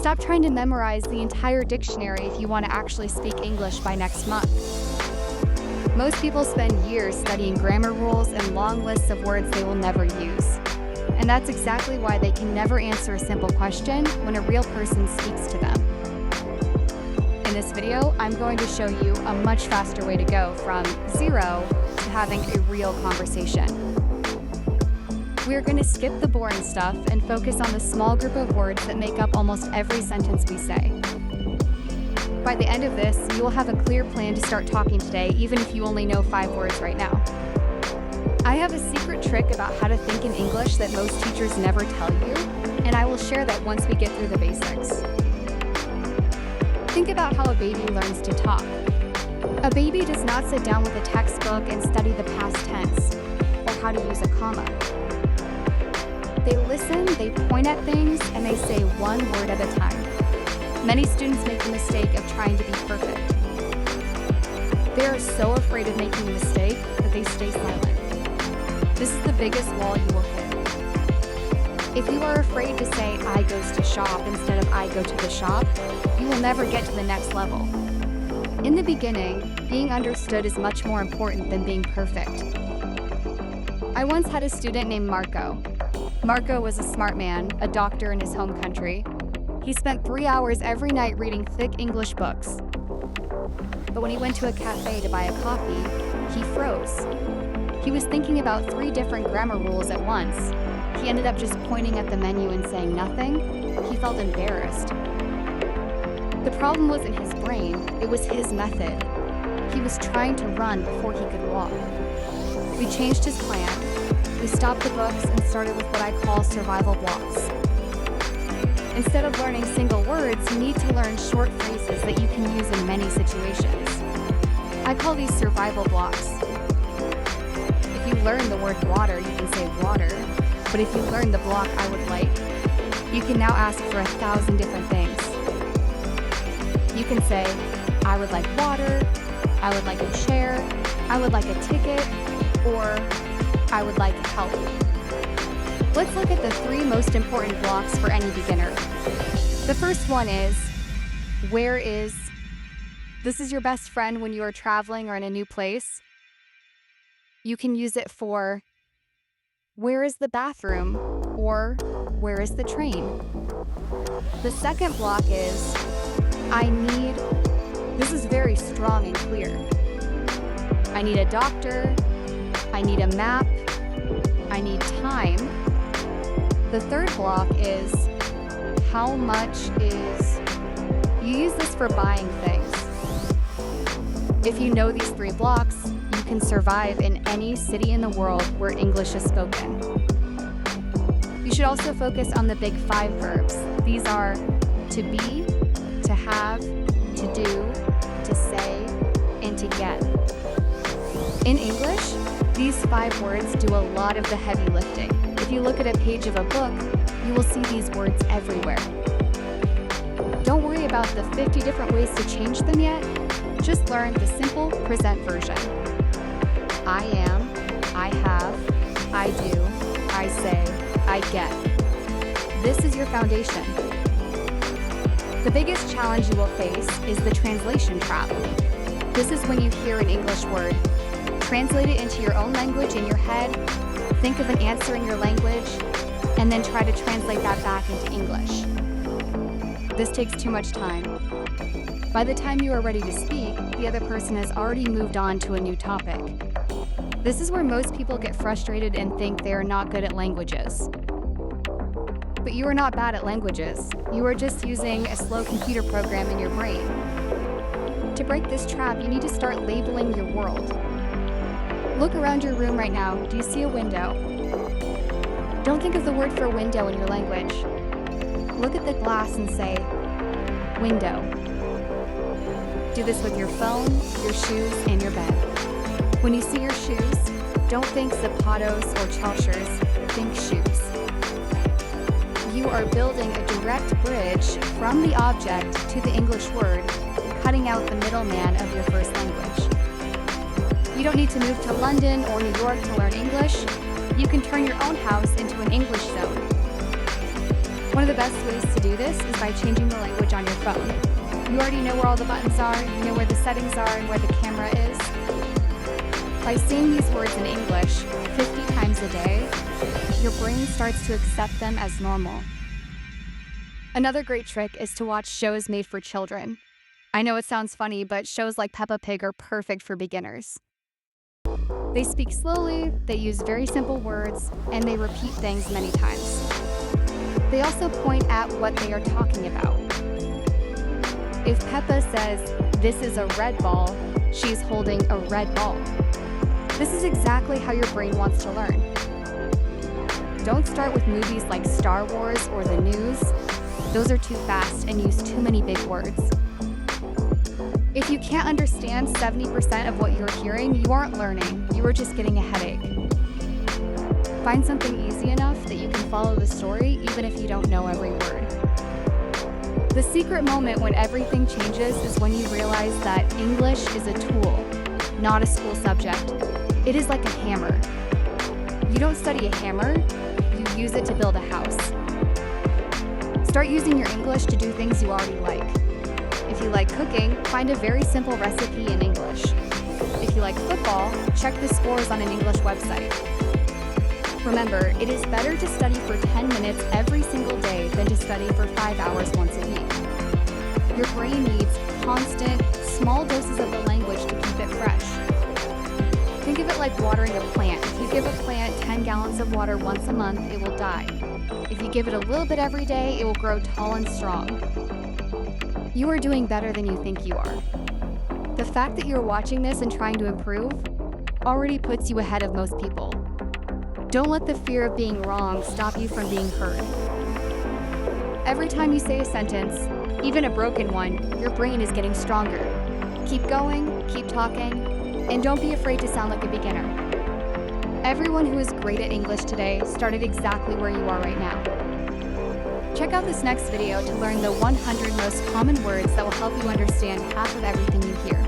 Stop trying to memorize the entire dictionary if you want to actually speak English by next month. Most people spend years studying grammar rules and long lists of words they will never use. And that's exactly why they can never answer a simple question when a real person speaks to them. In this video, I'm going to show you a much faster way to go from zero to having a real conversation. We're going to skip the boring stuff and focus on the small group of words that make up almost every sentence we say. By the end of this, you will have a clear plan to start talking today, even if you only know 5 words right now. I have a secret trick about how to think in English that most teachers never tell you, and I will share that once we get through the basics. Think about how a baby learns to talk. A baby does not sit down with a textbook and study the past tense, or how to use a comma. They listen, they point at things, and they say one word at a time. Many students make the mistake of trying to be perfect. They are so afraid of making a mistake that they stay silent. This is the biggest wall you will hit. If you are afraid to say I goes to shop instead of I go to the shop, you will never get to the next level. In the beginning, being understood is much more important than being perfect. I once had a student named Marco. Marco was a smart man, a doctor in his home country. He spent 3 hours every night reading thick English books. But when he went to a cafe to buy a coffee, he froze. He was thinking about 3 different grammar rules at once. He ended up just pointing at the menu and saying nothing. He felt embarrassed. The problem wasn't his brain, it was his method. He was trying to run before he could walk. We changed his plan. We stopped the books and started with what I call survival blocks. Instead of learning single words, you need to learn short phrases that you can use in many situations. I call these survival blocks. If you learn the word water, you can say water, but if you learn the block I would like, you can now ask for 1,000 different things. You can say, I would like water, I would like a chair, I would like a ticket, or I would like help. Let's look at the 3 most important blocks for any beginner. The first one is, where is? This is your best friend when you are traveling or in a new place. You can use it for, where is the bathroom? Or, where is the train? The second block is, I need. This is very strong and clear. I need a doctor. I need a map. I need time. The third block is, how much is? You use this for buying things. If you know these 3 blocks, you can survive in any city in the world where English is spoken. You should also focus on the big 5 verbs. These are to be, to have, to do, to say, and to get. In English, these 5 words do a lot of the heavy lifting. If you look at a page of a book, you will see these words everywhere. Don't worry about the 50 different ways to change them yet. Just learn the simple present version. I am, I have, I do, I say, I get. This is your foundation. The biggest challenge you will face is the translation trap. This is when you hear an English word, translate it into your own language in your head, think of an answer in your language, and then try to translate that back into English. This takes too much time. By the time you are ready to speak, the other person has already moved on to a new topic. This is where most people get frustrated and think they are not good at languages. But you are not bad at languages. You are just using a slow computer program in your brain. To break this trap, you need to start labeling your world. Look around your room right now. Do you see a window? Don't think of the word for window in your language. Look at the glass and say, window. Do this with your phone, your shoes, and your bed. When you see your shoes, don't think zapatos or chalshers, think shoes. You are building a direct bridge from the object to the English word, cutting out the middleman of your first language. You don't need to move to London or New York to learn English. You can turn your own house into an English zone. One of the best ways to do this is by changing the language on your phone. You already know where all the buttons are, you know where the settings are, and where the camera is. By saying these words in English 50 times a day, your brain starts to accept them as normal. Another great trick is to watch shows made for children. I know it sounds funny, but shows like Peppa Pig are perfect for beginners. They speak slowly, they use very simple words, and they repeat things many times. They also point at what they are talking about. If Peppa says, "This is a red ball," she's holding a red ball. This is exactly how your brain wants to learn. Don't start with movies like Star Wars or the news. Those are too fast and use too many big words. If you can't understand 70% of what you're hearing, you aren't learning, you are just getting a headache. Find something easy enough that you can follow the story even if you don't know every word. The secret moment when everything changes is when you realize that English is a tool, not a school subject. It is like a hammer. You don't study a hammer, you use it to build a house. Start using your English to do things you already like. If you like cooking, find a very simple recipe in English. If you like football, check the scores on an English website. Remember, it is better to study for 10 minutes every single day than to study for 5 hours once a week. Your brain needs constant, small doses of the language to keep it fresh. Think of it like watering a plant. If you give a plant 10 gallons of water once a month, it will die. If you give it a little bit every day, it will grow tall and strong. You are doing better than you think you are. The fact that you're watching this and trying to improve already puts you ahead of most people. Don't let the fear of being wrong stop you from being heard. Every time you say a sentence, even a broken one, your brain is getting stronger. Keep going, keep talking, and don't be afraid to sound like a beginner. Everyone who is great at English today started exactly where you are right now. Check out this next video to learn the 100 most common words that will help you understand half of everything you hear.